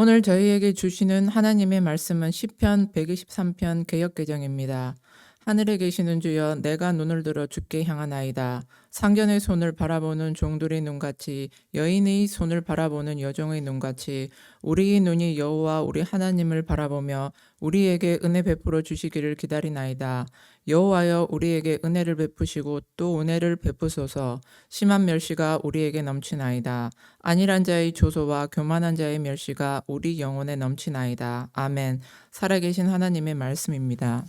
오늘 저희에게 주시는 하나님의 말씀은 시편 123편 개역개정입니다. 하늘에 계시는 주여, 내가 눈을 들어 주께 향하나이다. 상견의 손을 바라보는 종들의 눈같이, 여인의 손을 바라보는 여종의 눈같이 우리의 눈이 여호와 우리 하나님을 바라보며 우리에게 은혜 베풀어 주시기를 기다리나이다. 여호와여, 우리에게 은혜를 베푸시고 또 은혜를 베푸소서. 심한 멸시가 우리에게 넘치나이다. 안일한 자의 조소와 교만한 자의 멸시가 우리 영혼에 넘치나이다. 아멘. 살아계신 하나님의 말씀입니다.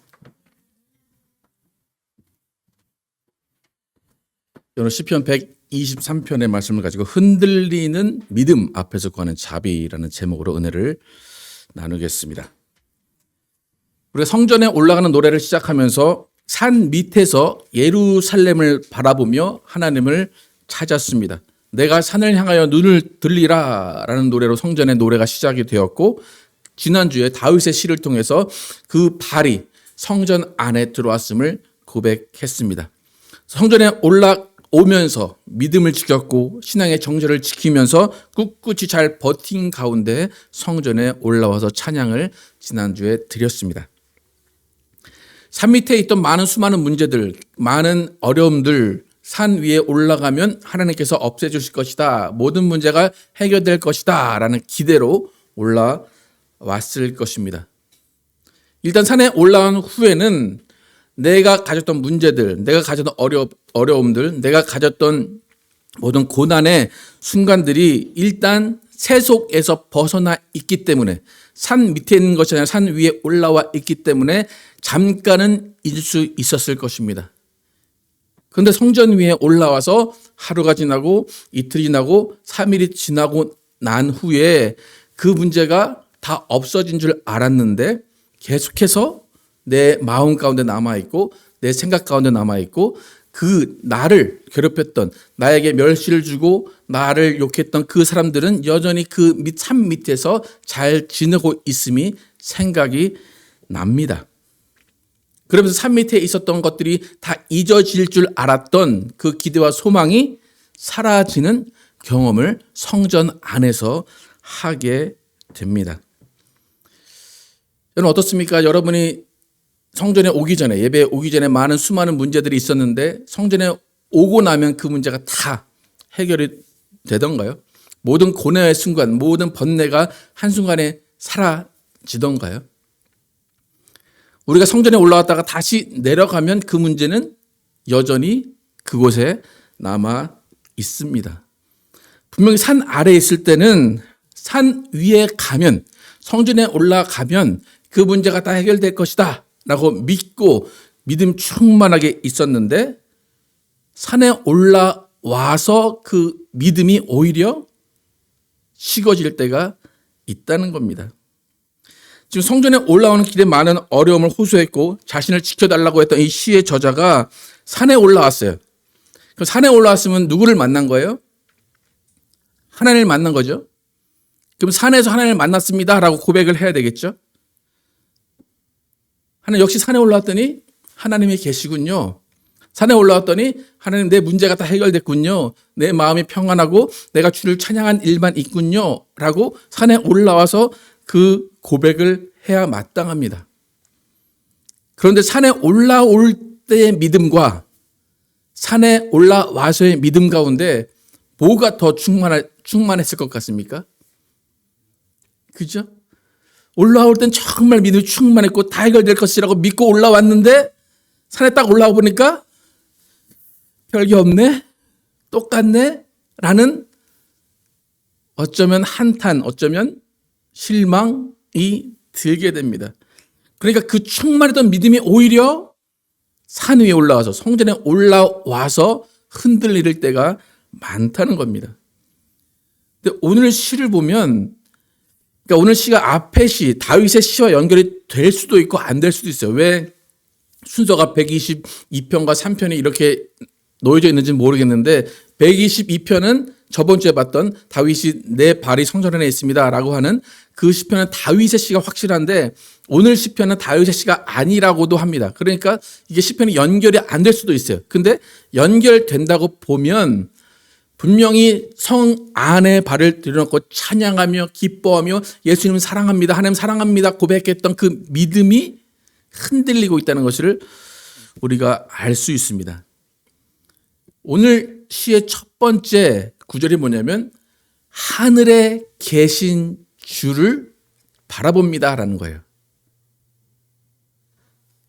오늘 시편 123편의 말씀을 가지고 흔들리는 믿음 앞에서 구하는 자비라는 제목으로 은혜를 나누겠습니다. 우리가 성전에 올라가는 노래를 시작하면서 산 밑에서 예루살렘을 바라보며 하나님을 찾았습니다. 내가 산을 향하여 눈을 들리라 라는 노래로 성전의 노래가 시작이 되었고, 지난주에 다윗의 시를 통해서 그 발이 성전 안에 들어왔음을 고백했습니다. 성전에 올라오면서 믿음을 지켰고 신앙의 정절을 지키면서 꿋꿋이 잘 버틴 가운데 성전에 올라와서 찬양을 지난주에 드렸습니다. 산 밑에 있던 수많은 문제들, 많은 어려움들, 산 위에 올라가면 하나님께서 없애주실 것이다, 모든 문제가 해결될 것이다 라는 기대로 올라왔을 것입니다. 일단 산에 올라온 후에는 내가 가졌던 문제들, 내가 가졌던 어려움들, 내가 가졌던 모든 고난의 순간들이 일단 세속에서 벗어나 있기 때문에, 산 밑에 있는 것이 아니라 산 위에 올라와 있기 때문에 잠깐은 잊을 수 있었을 것입니다. 그런데 성전 위에 올라와서 하루가 지나고 이틀이 지나고 3일이 지나고 난 후에 그 문제가 다 없어진 줄 알았는데 계속해서 내 마음 가운데 남아있고 내 생각 가운데 남아있고, 그 나를 괴롭혔던, 나에게 멸시를 주고 나를 욕했던 그 사람들은 여전히 그 산 밑에서 잘 지내고 있음이 생각이 납니다. 그러면서 산 밑에 있었던 것들이 다 잊어질 줄 알았던 그 기대와 소망이 사라지는 경험을 성전 안에서 하게 됩니다. 여러분 어떻습니까? 여러분이 성전에 오기 전에, 예배에 오기 전에 수많은 문제들이 있었는데 성전에 오고 나면 그 문제가 다 해결이 되던가요? 모든 고뇌의 순간, 모든 번뇌가 한순간에 사라지던가요? 우리가 성전에 올라왔다가 다시 내려가면 그 문제는 여전히 그곳에 남아 있습니다. 분명히 산 아래에 있을 때는 산 위에 가면, 성전에 올라가면 그 문제가 다 해결될 것이다 라고 믿고 믿음 충만하게 있었는데, 산에 올라와서 그 믿음이 오히려 식어질 때가 있다는 겁니다. 지금 성전에 올라오는 길에 많은 어려움을 호소했고 자신을 지켜달라고 했던 이 시의 저자가 산에 올라왔어요. 그럼 산에 올라왔으면 누구를 만난 거예요? 하나님을 만난 거죠. 그럼 산에서 하나님을 만났습니다 라고 고백을 해야 되겠죠. 하나님, 역시 산에 올라왔더니 하나님이 계시군요. 산에 올라왔더니 하나님, 내 문제가 다 해결됐군요. 내 마음이 평안하고 내가 주를 찬양한 일만 있군요 라고 산에 올라와서 그 고백을 해야 마땅합니다. 그런데 산에 올라올 때의 믿음과 산에 올라와서의 믿음 가운데 뭐가 더 충만했을 것 같습니까? 그죠? 올라올 땐 정말 믿음이 충만했고 다 해결될 것이라고 믿고 올라왔는데 산에 딱 올라와 보니까 별게 없네, 똑같네 라는, 어쩌면 한탄, 어쩌면 실망이 들게 됩니다. 그러니까 그 충만했던 믿음이 오히려 산 위에 올라와서, 성전에 올라와서 흔들릴 때가 많다는 겁니다. 근데 오늘 시를 보면, 그러니까 오늘 시가 앞의 시, 다윗의 시와 연결이 될 수도 있고 안 될 수도 있어요. 왜 순서가 122편과 3편이 이렇게 놓여져 있는지 모르겠는데, 122편은 저번 주에 봤던 다윗이 내 발이 성전 안에 있습니다 라고 하는 그 시편은 다윗의 시가 확실한데, 오늘 시편은 다윗의 시가 아니라고도 합니다. 그러니까 이게 시편이 연결이 안 될 수도 있어요. 근데 연결된다고 보면 분명히 성 안에 발을 들여놓고 찬양하며 기뻐하며 예수님 사랑합니다, 하나님 사랑합니다 고백했던 그 믿음이 흔들리고 있다는 것을 우리가 알 수 있습니다. 오늘 시의 첫 번째 구절이 뭐냐면 하늘에 계신 주를 바라봅니다라는 거예요.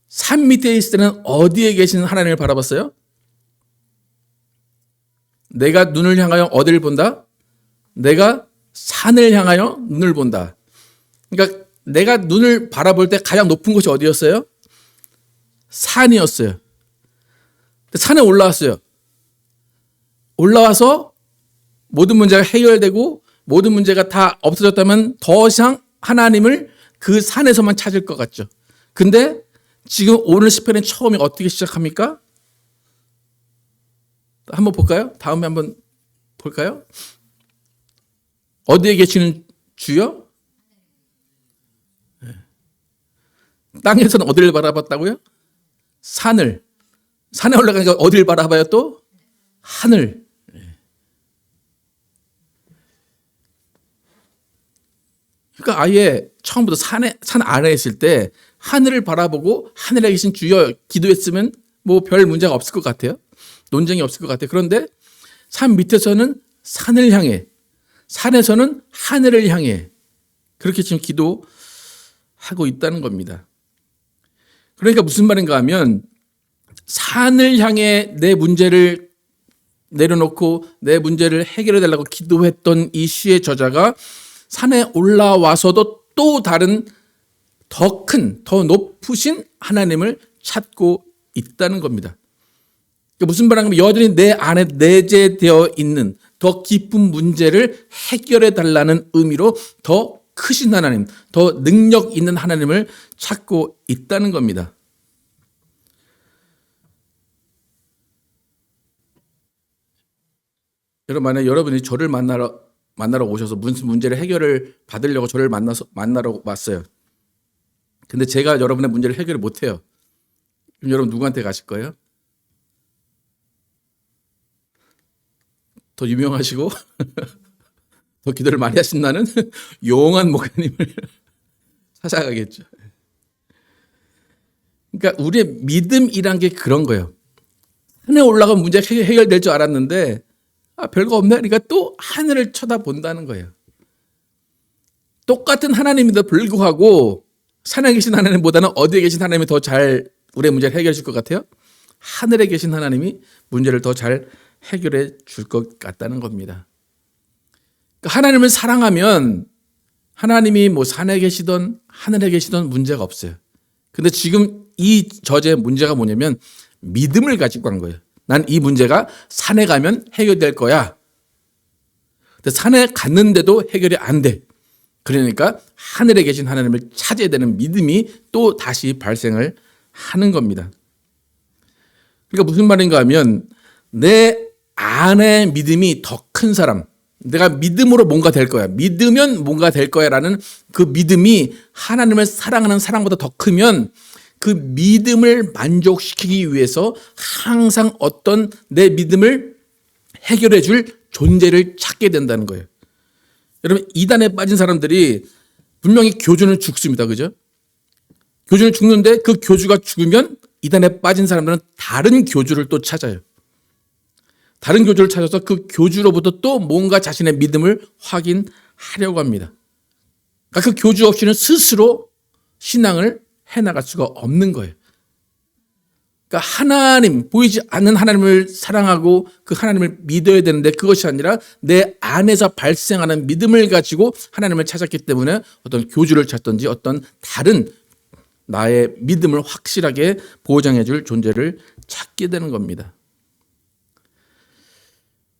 산 밑에 있을 때는 어디에 계신 하나님을 바라봤어요? 내가 눈을 향하여 어디를 본다? 내가 산을 향하여 눈을 본다. 그러니까 내가 눈을 바라볼 때 가장 높은 곳이 어디였어요? 산이었어요. 산에 올라왔어요. 올라와서 모든 문제가 해결되고 모든 문제가 다 없어졌다면 더 이상 하나님을 그 산에서만 찾을 것 같죠. 근데 지금 오늘 시편의 처음이 어떻게 시작합니까? 한번 볼까요? 다음에 한번 볼까요? 어디에 계시는 주요? 땅에서는 어디를 바라봤다고요? 산을. 산에 올라가니까 어디를 바라봐요 또? 하늘. 그러니까 아예 처음부터 산 아래에 있을 때 하늘을 바라보고 하늘에 계신 주여 기도했으면 뭐 별 문제가 없을 것 같아요. 논쟁이 없을 것 같아요. 그런데 산 밑에서는 산을 향해, 산에서는 하늘을 향해 그렇게 지금 기도하고 있다는 겁니다. 그러니까 무슨 말인가 하면 산을 향해 내 문제를 내려놓고 내 문제를 해결해 달라고 기도했던 이 시의 저자가 산에 올라와서도 또 다른 더 큰, 더 높으신 하나님을 찾고 있다는 겁니다. 무슨 말인가 하면 여전히 내 안에 내재되어 있는 더 깊은 문제를 해결해 달라는 의미로 더 크신 하나님, 더 능력 있는 하나님을 찾고 있다는 겁니다. 여러분, 만약 여러분이 저를 만나러 오셔서 무슨 문제를 해결을 받으려고 저를 만나러 왔어요. 근데 제가 여러분의 문제를 해결을 못해요. 그럼 여러분 누구한테 가실 거예요? 더 유명하시고 더 기도를 많이 하신다는 용한 목사님을 찾아가겠죠. 그러니까 우리의 믿음이란 게 그런 거예요. 산에 올라가면 문제가 해결될 줄 알았는데 별거 없네. 그러니까 또 하늘을 쳐다본다는 거예요. 똑같은 하나님인데도 불구하고 산에 계신 하나님보다는 어디에 계신 하나님이 더 잘 우리의 문제를 해결해 줄 것 같아요? 하늘에 계신 하나님이 문제를 더 잘 해결해 줄 것 같다는 겁니다. 그러니까 하나님을 사랑하면 하나님이 뭐 산에 계시던 하늘에 계시던 문제가 없어요. 근데 지금 이 저자의 문제가 뭐냐면 믿음을 가지고 간 거예요. 난 이 문제가 산에 가면 해결될 거야. 근데 산에 갔는데도 해결이 안 돼. 그러니까 하늘에 계신 하나님을 찾아야 되는 믿음이 또 다시 발생을 하는 겁니다. 그러니까 무슨 말인가 하면 내 안에 믿음이 더 큰 사람, 내가 믿음으로 뭔가 될 거야, 믿으면 뭔가 될 거야 라는 그 믿음이 하나님을 사랑하는 사랑보다 더 크면 그 믿음을 만족시키기 위해서 항상 어떤 내 믿음을 해결해 줄 존재를 찾게 된다는 거예요. 여러분, 이단에 빠진 사람들이 분명히 교주는 죽습니다. 그죠? 교주는 죽는데 그 교주가 죽으면 이단에 빠진 사람들은 다른 교주를 또 찾아요. 다른 교주를 찾아서 그 교주로부터 또 뭔가 자신의 믿음을 확인하려고 합니다. 그러니까 그 교주 없이는 스스로 신앙을 해나갈 수가 없는 거예요. 그러니까 하나님, 보이지 않는 하나님을 사랑하고 그 하나님을 믿어야 되는데 그것이 아니라 내 안에서 발생하는 믿음을 가지고 하나님을 찾았기 때문에 어떤 교주를 찾든지 어떤 다른 나의 믿음을 확실하게 보장해 줄 존재를 찾게 되는 겁니다.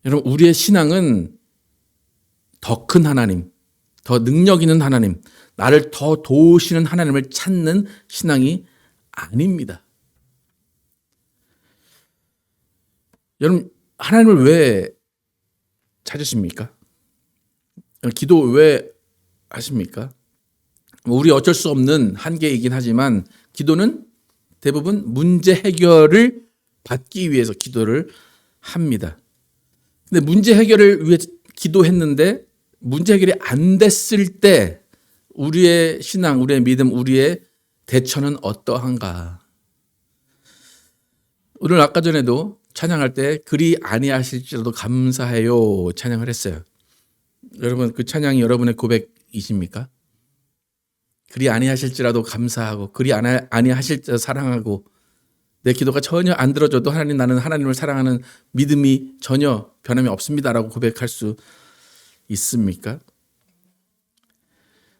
여러분, 우리의 신앙은 더 큰 하나님, 더 능력 있는 하나님, 나를 더 도우시는 하나님을 찾는 신앙이 아닙니다. 여러분, 하나님을 왜 찾으십니까? 기도 왜 하십니까? 우리 어쩔 수 없는 한계이긴 하지만 기도는 대부분 문제 해결을 받기 위해서 기도를 합니다. 근데 문제 해결을 위해 기도했는데 문제 해결이 안 됐을 때 우리의 신앙, 우리의 믿음, 우리의 대처는 어떠한가? 오늘 아까 전에도 찬양할 때 그리 아니하실지라도 감사해요 찬양을 했어요. 여러분 그 찬양이 여러분의 고백이십니까? 그리 아니하실지라도 감사하고 그리 아니하실지라도 사랑하고 내 기도가 전혀 안 들어줘도 하나님 나는 하나님을 사랑하는 믿음이 전혀 변함이 없습니다라고 고백할 수 있습니까?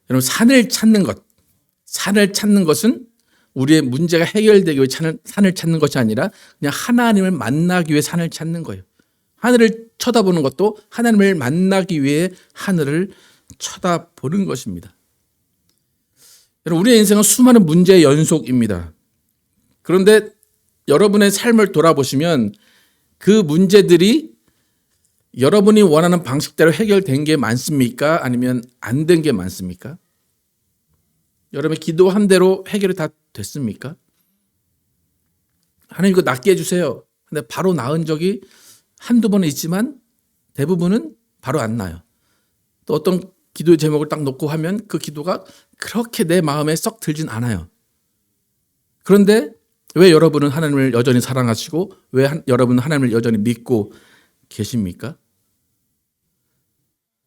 여러분 산을 찾는 것은 우리의 문제가 해결되기 위해 산을 찾는 것이 아니라 그냥 하나님을 만나기 위해 산을 찾는 거예요. 하늘을 쳐다보는 것도 하나님을 만나기 위해 하늘을 쳐다보는 것입니다. 여러분 우리의 인생은 수많은 문제의 연속입니다. 그런데 여러분의 삶을 돌아보시면 그 문제들이 여러분이 원하는 방식대로 해결된 게 많습니까? 아니면 안 된 게 많습니까? 여러분의 기도한 대로 해결이 다 됐습니까? 하나님 이거 낫게 해주세요. 근데 바로 나은 적이 한두 번은 있지만 대부분은 바로 안 나요. 또 어떤 기도의 제목을 딱 놓고 하면 그 기도가 그렇게 내 마음에 썩 들진 않아요. 그런데 왜 여러분은 하나님을 여전히 사랑하시고 왜 여러분은 하나님을 여전히 믿고 계십니까?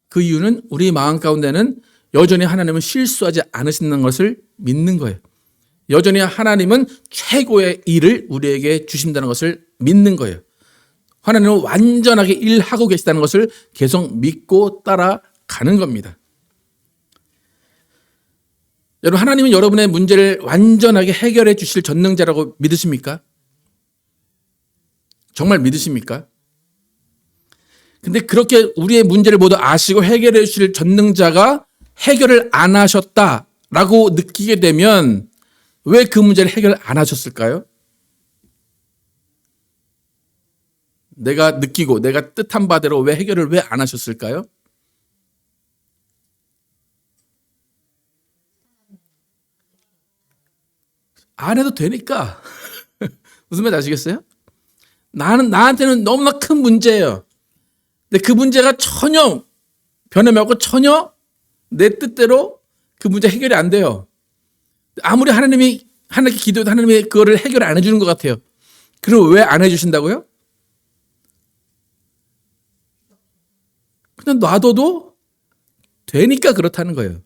그 이유는 우리 마음 가운데는 여전히 하나님은 실수하지 않으시는 것을 믿는 거예요. 여전히 하나님은 최고의 일을 우리에게 주신다는 것을 믿는 거예요. 하나님은 완전하게 일하고 계시다는 것을 계속 믿고 따라가는 겁니다. 여러분 하나님은 여러분의 문제를 완전하게 해결해 주실 전능자라고 믿으십니까? 정말 믿으십니까? 근데 그렇게 우리의 문제를 모두 아시고 해결해 주실 전능자가 해결을 안 하셨다라고 느끼게 되면 왜 그 문제를 해결 안 하셨을까요? 내가 느끼고 내가 뜻한 바대로 왜 해결을 왜 안 하셨을까요? 안 해도 되니까. 무슨 말인지 아시겠어요? 나한테는 너무나 큰 문제예요. 근데 그 문제가 전혀 변함이 없고 전혀 내 뜻대로 그 문제 해결이 안 돼요. 아무리 하나님께 기도해도 하나님이 그거를 해결 안 해주는 것 같아요. 그럼 왜 안 해주신다고요? 그냥 놔둬도 되니까 그렇다는 거예요.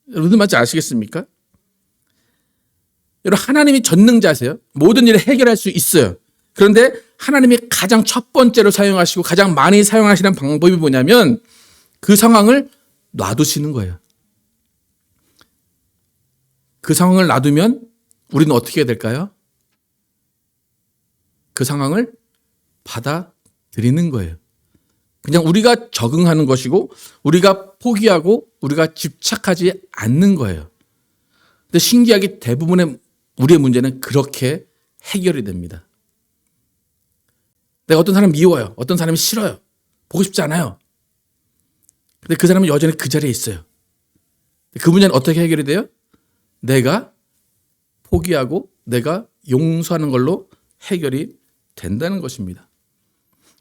무슨 말인지 아시겠습니까? 여러분 하나님이 전능자세요. 모든 일을 해결할 수 있어요. 그런데 하나님이 가장 첫 번째로 사용하시고 가장 많이 사용하시는 방법이 뭐냐면 그 상황을 놔두시는 거예요. 그 상황을 놔두면 우리는 어떻게 해야 될까요? 그 상황을 받아들이는 거예요. 그냥 우리가 적응하는 것이고 우리가 포기하고 우리가 집착하지 않는 거예요. 근데 신기하게 대부분의 우리의 문제는 그렇게 해결이 됩니다. 내가 어떤 사람 미워요. 어떤 사람이 싫어요. 보고 싶지 않아요. 근데 그 사람은 여전히 그 자리에 있어요. 그 문제는 어떻게 해결이 돼요? 내가 포기하고 내가 용서하는 걸로 해결이 된다는 것입니다.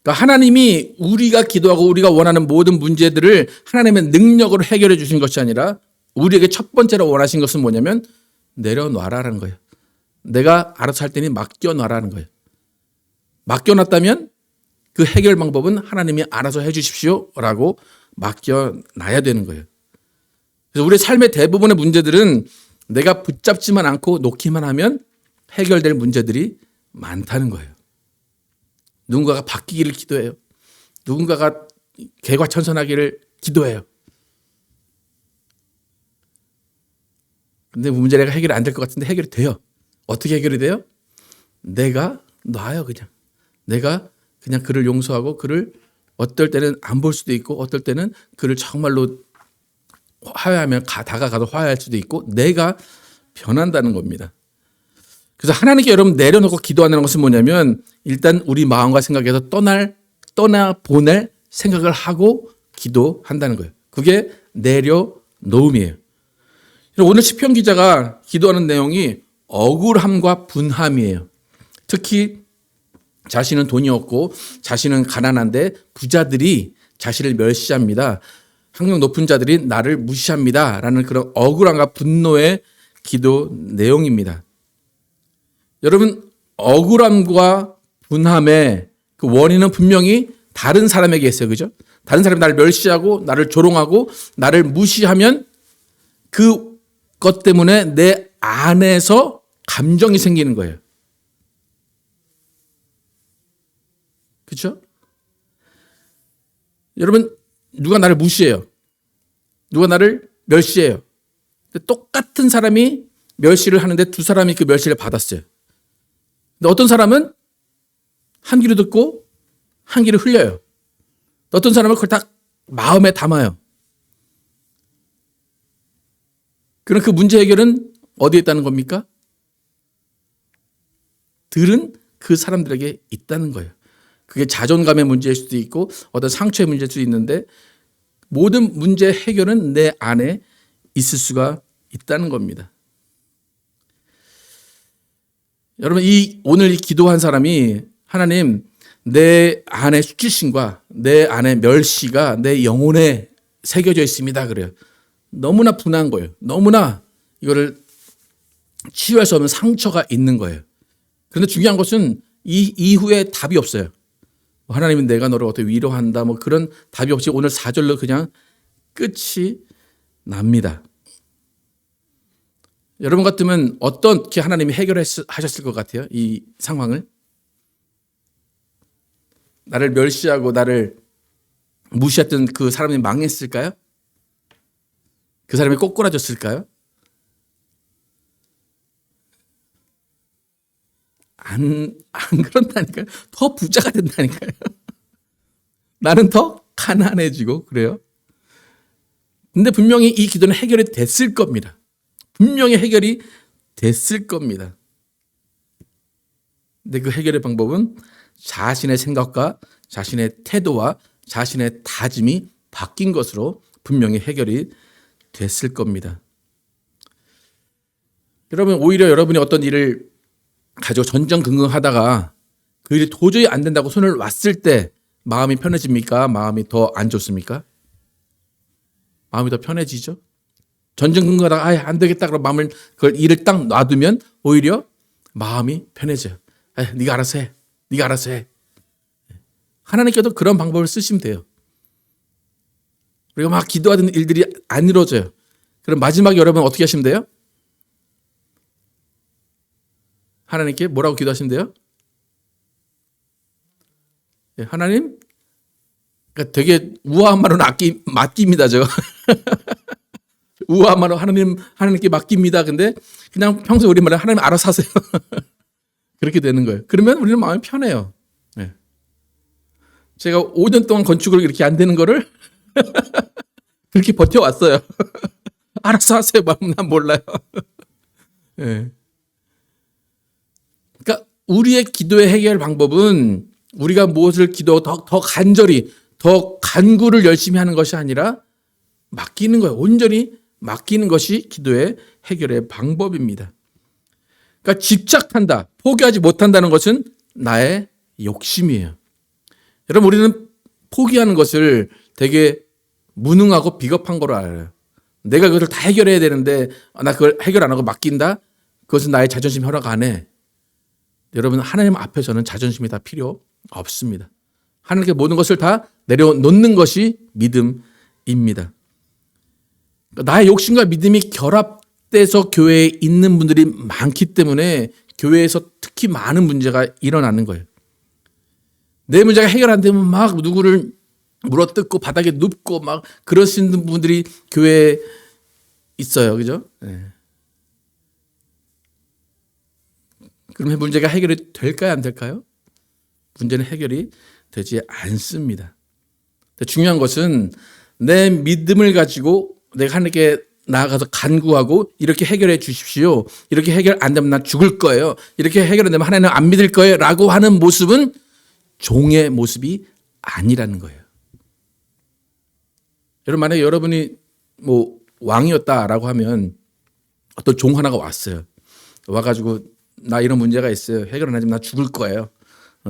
그러니까 하나님이 우리가 기도하고 우리가 원하는 모든 문제들을 하나님의 능력으로 해결해 주신 것이 아니라 우리에게 첫 번째로 원하신 것은 뭐냐면 내려놔라는 거예요. 내가 알아서 할 테니 맡겨놔라는 거예요. 맡겨놨다면 그 해결 방법은 하나님이 알아서 해 주십시오라고 맡겨놔야 되는 거예요. 그래서 우리의 삶의 대부분의 문제들은 내가 붙잡지만 않고 놓기만 하면 해결될 문제들이 많다는 거예요. 누군가가 바뀌기를 기도해요. 누군가가 개과천선하기를 기도해요. 근데 문제가 해결이 안 될 것 같은데 해결이 돼요. 어떻게 해결이 돼요? 내가 놔요 그냥. 내가 그냥 그를 용서하고 그를 어떨 때는 안 볼 수도 있고 어떨 때는 그를 정말로 화해하면 다가가도 화해할 수도 있고 내가 변한다는 겁니다. 그래서 하나님께 여러분 내려놓고 기도하는 것은 뭐냐면 일단 우리 마음과 생각에서 떠나보낼 생각을 하고 기도한다는 거예요. 그게 내려놓음이에요. 오늘 시편 기자가 기도하는 내용이 억울함과 분함이에요. 특히 자신은 돈이 없고 자신은 가난한데 부자들이 자신을 멸시합니다. 학력 높은 자들이 나를 무시합니다. 라는 그런 억울함과 분노의 기도 내용입니다. 여러분, 억울함과 분함의 그 원인은 분명히 다른 사람에게 있어요. 그죠? 다른 사람이 나를 멸시하고 나를 조롱하고 나를 무시하면 그것 때문에 내 안에서 감정이 생기는 거예요. 그렇죠? 여러분, 누가 나를 무시해요. 누가 나를 멸시해요. 똑같은 사람이 멸시를 하는데 두 사람이 그 멸시를 받았어요. 근데 어떤 사람은 한 귀로 듣고 한 귀로 흘려요. 어떤 사람은 그걸 다 마음에 담아요. 그럼 그 문제 해결은 어디에 있다는 겁니까? 들은 그 사람들에게 있다는 거예요. 그게 자존감의 문제일 수도 있고 어떤 상처의 문제일 수도 있는데 모든 문제 해결은 내 안에 있을 수가 있다는 겁니다. 여러분, 오늘 이 기도한 사람이 하나님, 내 안에 수치심과 내 안에 멸시가 내 영혼에 새겨져 있습니다. 그래요. 너무나 분한 거예요. 너무나 이거를 치유할 수 없는 상처가 있는 거예요. 그런데 중요한 것은 이 이후에 답이 없어요. 하나님은 내가 너를 어떻게 위로한다 뭐 그런 답이 없이 오늘 4절로 그냥 끝이 납니다. 여러분 같으면 어떻게 하나님이 해결하셨을 것 같아요? 이 상황을? 나를 멸시하고 나를 무시했던 그 사람이 망했을까요? 그 사람이 꼬꾸라졌을까요? 안 그런다니까요. 더 부자가 된다니까요. 나는 더 가난해지고 그래요. 근데 분명히 이 기도는 해결이 됐을 겁니다. 분명히 해결이 됐을 겁니다. 근데 그 해결의 방법은 자신의 생각과 자신의 태도와 자신의 다짐이 바뀐 것으로 분명히 해결이 됐을 겁니다. 여러분, 오히려 여러분이 어떤 일을 가지고 전전긍긍하다가 그 일이 도저히 안 된다고 손을 놨을 때 마음이 편해집니까? 마음이 더 안 좋습니까? 마음이 더 편해지죠. 전전긍긍하다가 안 되겠다 그러고 마음을 그걸 일을 딱 놔두면 오히려 마음이 편해져요. 네가 알아서 해. 네가 알아서 해. 하나님께도 그런 방법을 쓰시면 돼요. 우리가 막 기도하던 일들이 안 이루어져요. 그럼 마지막에 여러분 어떻게 하시면 돼요? 하나님께 뭐라고 기도하시면 돼요? 하나님, 그러니까 되게 우아한 말은 맡깁니다, 저. 우아한 말은 하나님께 맡깁니다. 근데 그냥 평소에 우리 말은 하나님 알아서 하세요. 그렇게 되는 거예요. 그러면 우리는 마음이 편해요. 네. 제가 5년 동안 건축을 이렇게 안 되는 거를 그렇게 버텨왔어요. 알아서 하세요. 난 몰라요. 네. 그러니까 우리의 기도의 해결 방법은 우리가 무엇을 더 간절히, 더 간구를 열심히 하는 것이 아니라 맡기는 거예요. 온전히 맡기는 것이 기도의 해결의 방법입니다. 그러니까 집착한다, 포기하지 못한다는 것은 나의 욕심이에요. 여러분, 우리는 포기하는 것을 되게 무능하고 비겁한 거로 알아요. 내가 그것을 다 해결해야 되는데 나 그걸 해결 안 하고 맡긴다? 그것은 나의 자존심 허락 안 해. 여러분, 하나님 앞에서는 자존심이 다 필요 없습니다. 하나님께 모든 것을 다 내려놓는 것이 믿음입니다. 나의 욕심과 믿음이 결합돼서 교회에 있는 분들이 많기 때문에 교회에서 특히 많은 문제가 일어나는 거예요. 내 문제가 해결 안 되면 막 누구를 물어뜯고 바닥에 눕고 막 그러시는 분들이 교회에 있어요. 그죠? 네. 그러면 문제가 해결이 될까요? 안 될까요? 문제는 해결이 되지 않습니다. 중요한 것은 내 믿음을 가지고 내가 하나님께 나아가서 간구하고 이렇게 해결해 주십시오. 이렇게 해결 안 되면 난 죽을 거예요. 이렇게 해결 안 되면 하나님은 안 믿을 거예요. 라고 하는 모습은 종의 모습이 아니라는 거예요. 여러분, 만약에 여러분이 뭐 왕이었다라고 하면 어떤 종 하나가 왔어요. 와가지고 나 이런 문제가 있어요. 해결 안 하면 나 죽을 거예요.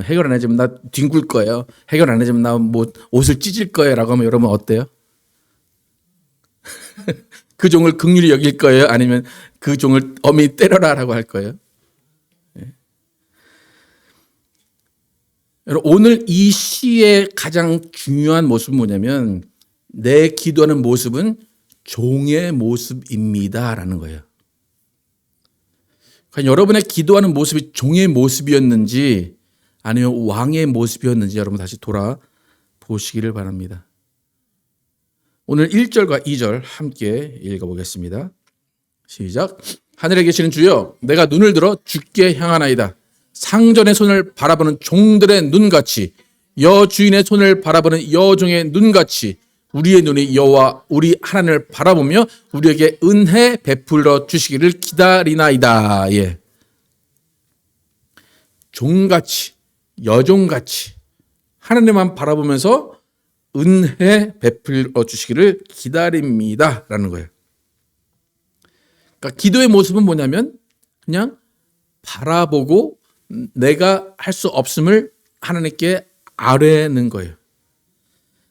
해결 안 해주면 나 뒹굴 거예요. 해결 안 해주면 나 뭐 옷을 찢을 거예요라고 하면 여러분 어때요? 그 종을 긍휼히 여길 거예요? 아니면 그 종을 엄히 때려라라고 할 거예요? 여러분 오늘 이 시의 가장 중요한 모습은 뭐냐면 내 기도하는 모습은 종의 모습입니다라는 거예요. 그러니까 여러분의 기도하는 모습이 종의 모습이었는지 아니면 왕의 모습이었는지 여러분 다시 돌아보시기를 바랍니다. 오늘 1절과 2절 함께 읽어보겠습니다. 시작. 하늘에 계시는 주여 내가 눈을 들어 주께 향하나이다. 상전의 손을 바라보는 종들의 눈같이 여주인의 손을 바라보는 여종의 눈같이 우리의 눈이 여호와 우리 하나님을 바라보며 우리에게 은혜 베풀어 주시기를 기다리나이다. 예. 종같이 여종같이 하나님만 바라보면서 은혜 베풀어 주시기를 기다립니다라는 거예요. 그러니까 기도의 모습은 뭐냐면 그냥 바라보고 내가 할 수 없음을 하나님께 아뢰는 거예요.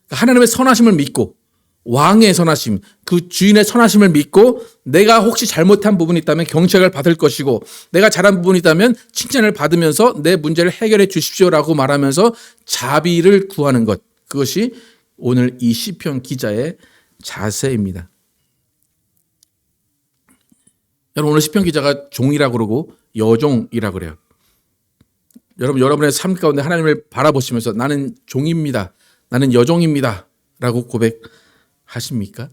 그러니까 하나님의 선하심을 믿고 왕의 선하심, 그 주인의 선하심을 믿고 내가 혹시 잘못한 부분이 있다면 경책을 받을 것이고 내가 잘한 부분이 있다면 칭찬을 받으면서 내 문제를 해결해 주십시오라고 말하면서 자비를 구하는 것. 그것이 오늘 이 시편 기자의 자세입니다. 여러분 오늘 시편 기자가 종이라고 그러고 여종이라고 그래요. 여러분 여러분의 삶 가운데 하나님을 바라보시면서 나는 종입니다. 나는 여종입니다. 라고 고백하십니까?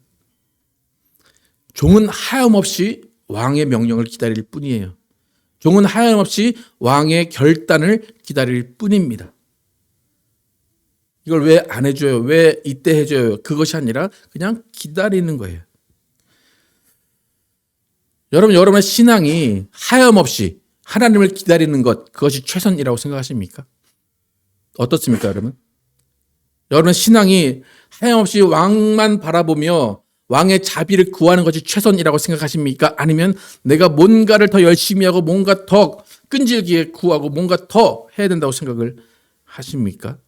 종은 하염없이 왕의 명령을 기다릴 뿐이에요. 종은 하염없이 왕의 결단을 기다릴 뿐입니다. 이걸 왜 안 해줘요? 왜 이때 해줘요? 그것이 아니라 그냥 기다리는 거예요. 여러분의 신앙이 하염없이 하나님을 기다리는 것, 그것이 최선이라고 생각하십니까? 어떻습니까, 여러분? 여러분의 신앙이 하염없이 왕만 바라보며 왕의 자비를 구하는 것이 최선이라고 생각하십니까? 아니면 내가 뭔가를 더 열심히 하고 뭔가 더 끈질기게 구하고 뭔가 더 해야 된다고 생각을 하십니까?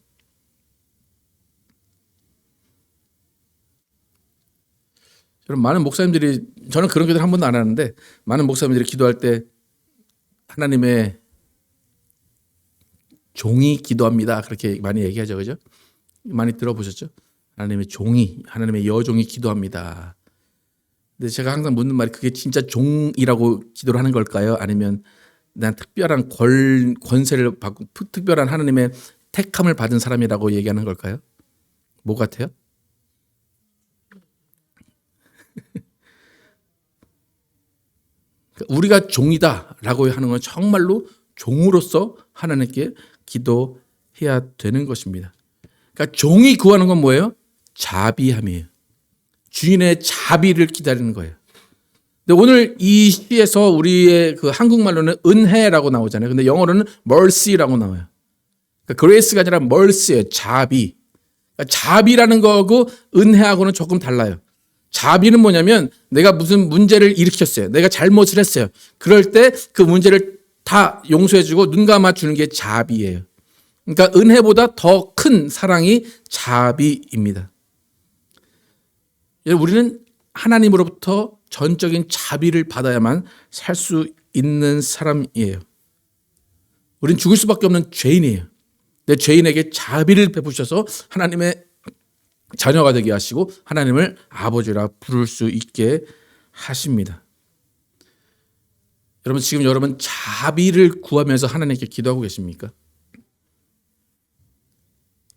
여러분 많은 목사님들이 저는 그런 기도를 한 번도 안 하는데 많은 목사님들이 기도할 때 하나님의 종이 기도합니다. 그렇게 많이 얘기하죠. 그죠? 많이 들어보셨죠? 하나님의 종이, 하나님의 여종이 기도합니다. 근데 제가 항상 묻는 말이 그게 진짜 종이라고 기도를 하는 걸까요? 아니면 난 특별한 권세를 받고 특별한 하나님의 택함을 받은 사람이라고 얘기하는 걸까요? 뭐 같아요? 우리가 종이다라고 하는 건 정말로 종으로서 하나님께 기도해야 되는 것입니다. 그러니까 종이 구하는 건 뭐예요? 자비함이에요. 주인의 자비를 기다리는 거예요. 근데 오늘 이 시에서 우리의 그 한국말로는 은혜라고 나오잖아요. 근데 영어로는 mercy라고 나와요. 그러니까 grace가 아니라 mercy예요. 자비. 그러니까 자비라는 거하고 은혜하고는 조금 달라요. 자비는 뭐냐면 내가 무슨 문제를 일으켰어요. 내가 잘못을 했어요. 그럴 때 그 문제를 다 용서해주고 눈 감아주는 게 자비예요. 그러니까 은혜보다 더 큰 사랑이 자비입니다. 우리는 하나님으로부터 전적인 자비를 받아야만 살 수 있는 사람이에요. 우리는 죽을 수밖에 없는 죄인이에요. 근데 죄인에게 자비를 베푸셔서 하나님의 자녀가 되게 하시고 하나님을 아버지라 부를 수 있게 하십니다. 여러분 지금 여러분 자비를 구하면서 하나님께 기도하고 계십니까?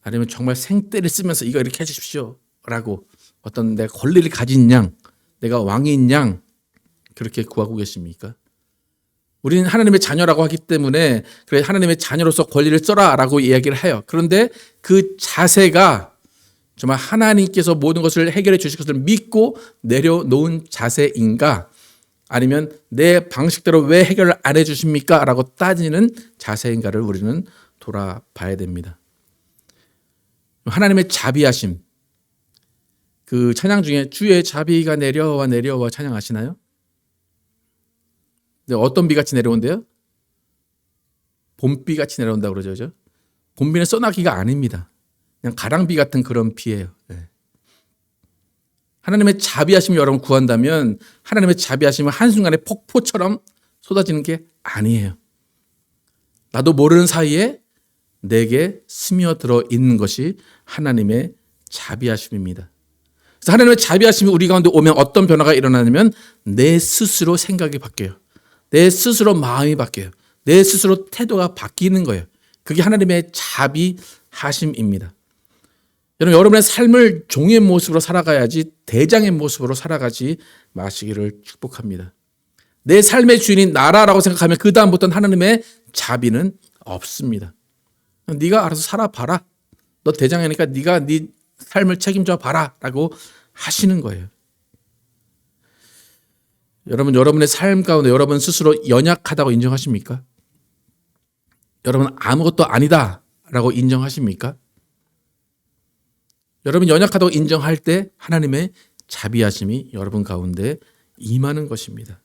아니면 정말 생떼를 쓰면서 이거 이렇게 해주십시오 라고 어떤 내가 권리를 가진 양, 내가 왕인 양 그렇게 구하고 계십니까? 우리는 하나님의 자녀라고 하기 때문에 그래 하나님의 자녀로서 권리를 써라 라고 이야기를 해요. 그런데 그 자세가 정말 하나님께서 모든 것을 해결해 주실 것을 믿고 내려놓은 자세인가? 아니면 내 방식대로 왜 해결을 안 해주십니까? 라고 따지는 자세인가를 우리는 돌아봐야 됩니다. 하나님의 자비하심. 그 찬양 중에 주의 자비가 내려와 내려와 찬양하시나요? 어떤 비같이 내려온대요? 봄비같이 내려온다고 그러죠. 그죠? 곤비는 써나기가 아닙니다. 그냥 가랑비 같은 그런 비예요. 네. 하나님의 자비하심을 여러분 구한다면 하나님의 자비하심은 한순간에 폭포처럼 쏟아지는 게 아니에요. 나도 모르는 사이에 내게 스며들어 있는 것이 하나님의 자비하심입니다. 그래서 하나님의 자비하심이 우리 가운데 오면 어떤 변화가 일어나냐면 내 스스로 생각이 바뀌어요. 내 스스로 마음이 바뀌어요. 내 스스로 태도가 바뀌는 거예요. 그게 하나님의 자비하심입니다. 여러분의 삶을 종의 모습으로 살아가야지 대장의 모습으로 살아가지 마시기를 축복합니다. 내 삶의 주인이 나라라고 생각하면 그 다음부터는 하나님의 자비는 없습니다. 네가 알아서 살아봐라. 너 대장이니까 네가 네 삶을 책임져 봐라 라고 하시는 거예요. 여러분의 삶 가운데 여러분 스스로 연약하다고 인정하십니까? 여러분 아무것도 아니다 라고 인정하십니까? 여러분 연약하다고 인정할 때 하나님의 자비하심이 여러분 가운데 임하는 것입니다.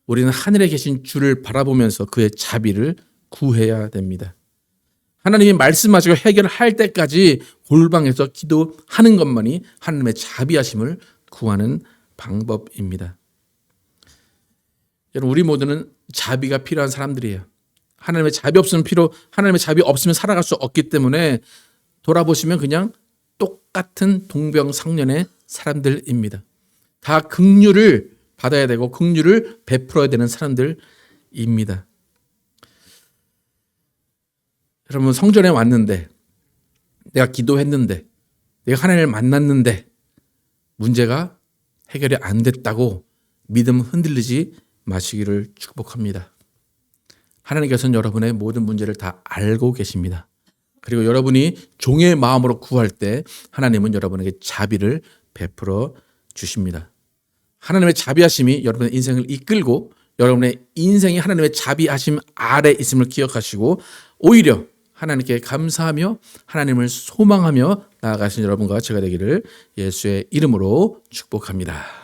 우리는 하늘에 계신 주를 바라보면서 그의 자비를 구해야 됩니다. 하나님이 말씀하시고 해결할 때까지 골방에서 기도하는 것만이 하나님의 자비하심을 구하는 방법입니다. 여러분 우리 모두는 자비가 필요한 사람들이에요. 하나님의 자비 없으면 살아갈 수 없기 때문에 돌아보시면 그냥 똑같은 동병상련의 사람들입니다. 다 긍휼을 받아야 되고 긍휼을 베풀어야 되는 사람들입니다. 여러분 성전에 왔는데 내가 기도했는데 내가 하나님을 만났는데 문제가 해결이 안 됐다고 믿음 흔들리지 마시기를 축복합니다. 하나님께서는 여러분의 모든 문제를 다 알고 계십니다. 그리고 여러분이 종의 마음으로 구할 때 하나님은 여러분에게 자비를 베풀어 주십니다. 하나님의 자비하심이 여러분의 인생을 이끌고 여러분의 인생이 하나님의 자비하심 아래 있음을 기억하시고 오히려 하나님께 감사하며 하나님을 소망하며 나아가신 여러분과 제가 되기를 예수의 이름으로 축복합니다.